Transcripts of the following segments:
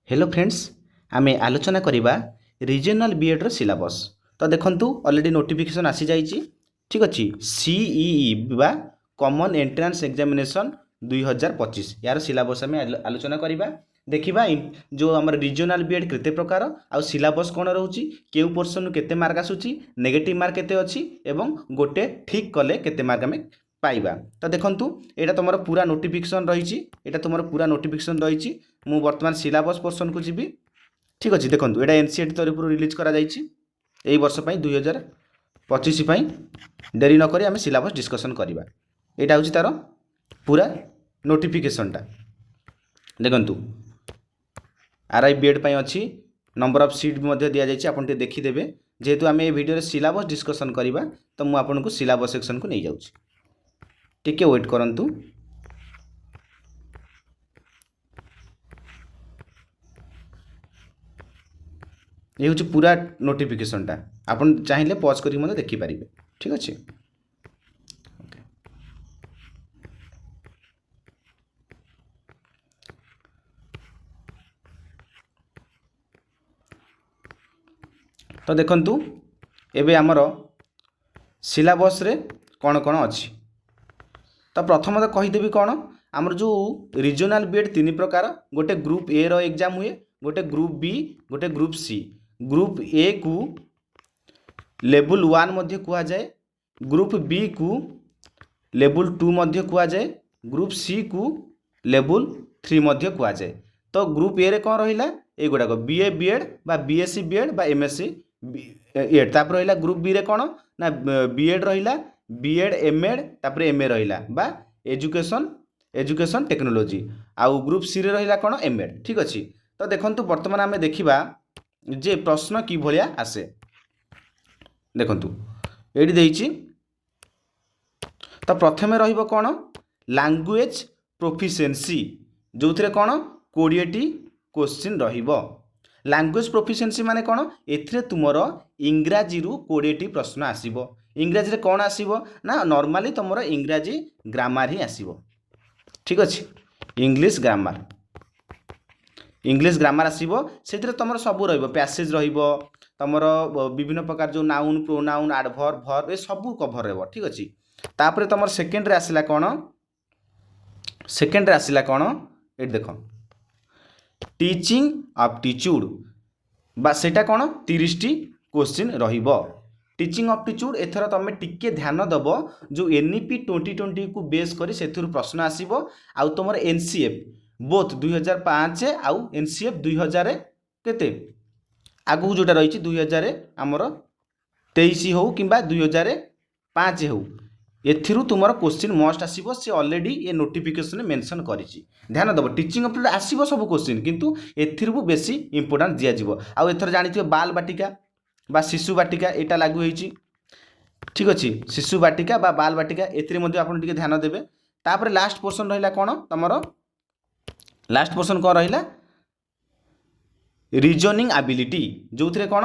Hello friends आमे आलोचना करिबा रीजनल बीएड रो सिलेबस। तो देखंतु ऑलरेडी नोटिफिकेशन आसी जाइछि। ठीक अछि सीईई बा कॉमन एंट्रेंस एग्जामिनेशन 2025 यार सिलेबस आमे आलोचना करिबा। देखिबा जो हमर रीजनल बीएड केते प्रकार आ सिलेबस कोन रहउछि, केउ पोर्शन केते मार्क आसुछि, नेगेटिव मार्क केते अछि एवं गोटे ठीक कले केते मार्क आमे पाइबा। तो देखंतु एटा तुमर पूरा नोटिफिकेशन रहिछि, एटा तुमर पूरा नोटिफिकेशन रहिछि। मु वर्तमान सिलेबस पोर्शन को जीवी। ठीक अच्छे देखो ये एनसीईआरटी तरफ रिलीज करा यही वर्ष 2025 डेरी नक आम सिलेबस डिस्कसन करवा। यहाँ हूँ तार पूरा नोटिफिकेशनटा देखु आरआई बीएड अच्छी नंबर ऑफ सीट भी दि जाए आप देखीदे। जेहेतु आम भिडियो सिलेबस डिस्कसन करवा तो मुझे सिलेबस सेक्शन को नहीं जाऊँगी, टिके वेट करंतु। ये हूँ पूरा नोटिफिकेशनटा आपन चाहिए पॉज करी मते देखि पारिबे। ठीक अच्छे ओके। तो देखंतु एबे हमर सिलेबस रे कौन कौन अच्छी। तो प्रथम तो कहीदेवी कौन आमर जो रीजनल बीएड तीन प्रकार, गोटे ग्रुप ए रो एग्जाम हुए, गोटे ग्रुप बी, गोटे ग्रुप सी। ग्रुप ए को लेवल 1 मध्य कुआ जाए, ग्रुप बी को लेवल 2 मध्य कुआ जाए, ग्रुप सी को लेवल 3 मध्य कुआ जाए। तो ग्रुप ए रे कौन रहिला ए गुडाक बीए बीएड बा बीएससी बीएड बा एमएससी एड। तापर रहिला ग्रुप बी रे कौन ना बीएड रहिला, बीएड एमएड तापर एमए रहिला बा एजुकेशन टेक्नोलॉजी। आउ ग्रुप सी रे रहिला कौन एमएड। ठीक अच्छे। तो देखंतु वर्तमान आमे देखिबा जे प्रश्न कि भलिया आसे। देखंतु एडी देइछि। तो प्रथमे रहिबो कौन लैंग्वेज प्रोफिशिएंसी, जो थिरे कौन 20 टी क्वेश्चन रहिबो। लैंग्वेज प्रोफिशिएंसी माने कौन एथिरे तुमरो इंग्राजी रु 20 टी प्रश्न आसीबो। इंग्राजी रे कौन आसीबो ना नॉर्मली तुमरो इंग्राजी ग्रामर ही आसीबो। ठीक अच्छे इंग्लिश ग्रामर आसीबो। सेथिरे तुमरो सब रहिबो, पैसेज रहिबो, तुमरो विभिन्न प्रकार जो नाउन प्रोनाउन एडवर्ब वर्ब ए सब कवर रहबो। ठीक अच्छे। तापर तुमरो सेकंड रे आसिला कौन ए देखो टीचिंग एप्टीट्यूड बा सेटा कौन 30 टी क्वेश्चन रहिबो। टीचिंग एप्टीट्यूड एथर तुम टिके ध्यान दब जो एनईपी 2020 को बेस करी सेथुर प्रश्न आसीबो। आउ तुमर एनसीएफ बोथ 2005 आउ एनसीएफ 2000 केते आगु जोटा रही 2000 आमर 23 हो कि 2005 हो, एथिरु तुमर क्वेश्चन मस्ट आसीबो। से ऑलरेडी ये नोटिफिकेशन मेंशन करिछि, ध्यान दब। टीचिंग एप्टीट्यूड आसीबो सब क्वेश्चन किंतु एथिरु बेसी इंपोर्टेंस दिया जिवो। आउ एथर जानिथिबो बाल बाटिका बा शिशु बाटिका एटा लागू होईछि। ठीक अच्छे शिशु बाटिका बा बाल बाटिका एथिरे मध्ये आपण टिके ध्यान देबे। तापर लास्ट पोर्शन रहिला कोन तमरो लास्ट पोर्शन कौन रहिला रीजनिंग एबिलिटी, जो थिरे कौन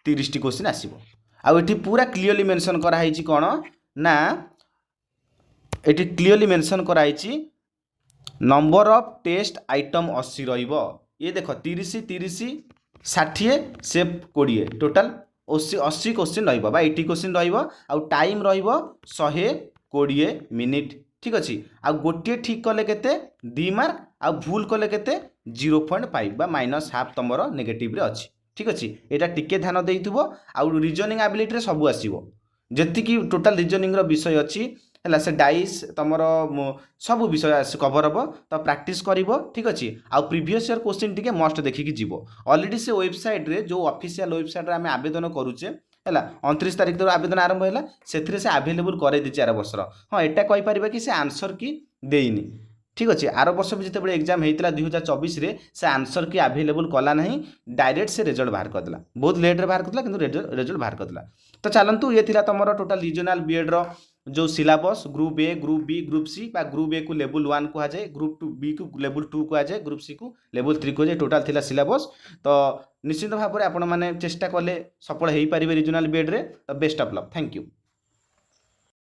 30 टी क्वेश्चन आसीबो। आउ एठी पूरा क्लियरली मेंशन करा हैछि कौन ना एठी क्लियरली मेंशन करा हैछि नंबर ऑफ टेस्ट आइटम 80 रहिबो। ये देखो 30 60 से 20 टोटल 80 क्वेश्चन रहिबो बा 80 क्वेश्चन रहिबो। आउ टाइम रहिबो 120 मिनिट। ठीक अच्छे। आ गोटे ठीक कले केते 2 मार्क, आ भूल कले केते 0.5 बा -1/2 तमरो नेगेटिव रे अछि। ठीक अच्छे एटा टिके ध्यान देइथुबो। आ रीजनिंग एबिलिटी रे सब आसीबो जति कि टोटल रीजनिंग रो विषय अछि हला से डाइस तमरो सब विषय कवर हबो। तो प्रैक्टिस करिवो। ठीक अच्छे। आ प्रीवियस ईयर क्वेश्चन टिके मस्ट देखिकी जीवो। ऑलरेडी से वेबसाइट रे जो ऑफिशियल वेबसाइट रे आमे आवेदन करूचे है 29 तारिख तक आवेदन आरंभ है से आवेलेबल करे दी 4 वर्ष। हाँ एटा कहि परिबा कि से आंसर की देइनी। ठीक अच्छे। आर वर्ष भी जिते एग्जाम होता 2024 रे से आंसर की आवेलेबल कला नहीं, डायरेक्ट से रिजल्ट बाहर करदेला। बहुत लेट रे बाहर करदेला किंतु रिजल्ट बाहर करदेला। तो चलतु ये थिला तमरो टोटल रीजनल बीएड रो जो syllabus group A group B group C बा ग्रुप ए को लेवल 1 कहा जाए, ग्रुप बी को लेवल 2 कहा जाए, ग्रुप सी को लेवल 3 कहा जाए। टोटल थिला सिलेबस। तो निश्चित भाव में आपण मैंने चेष्टा कले सफल हो पारे रीजनल बीएड रे। Best of luck. Thank you.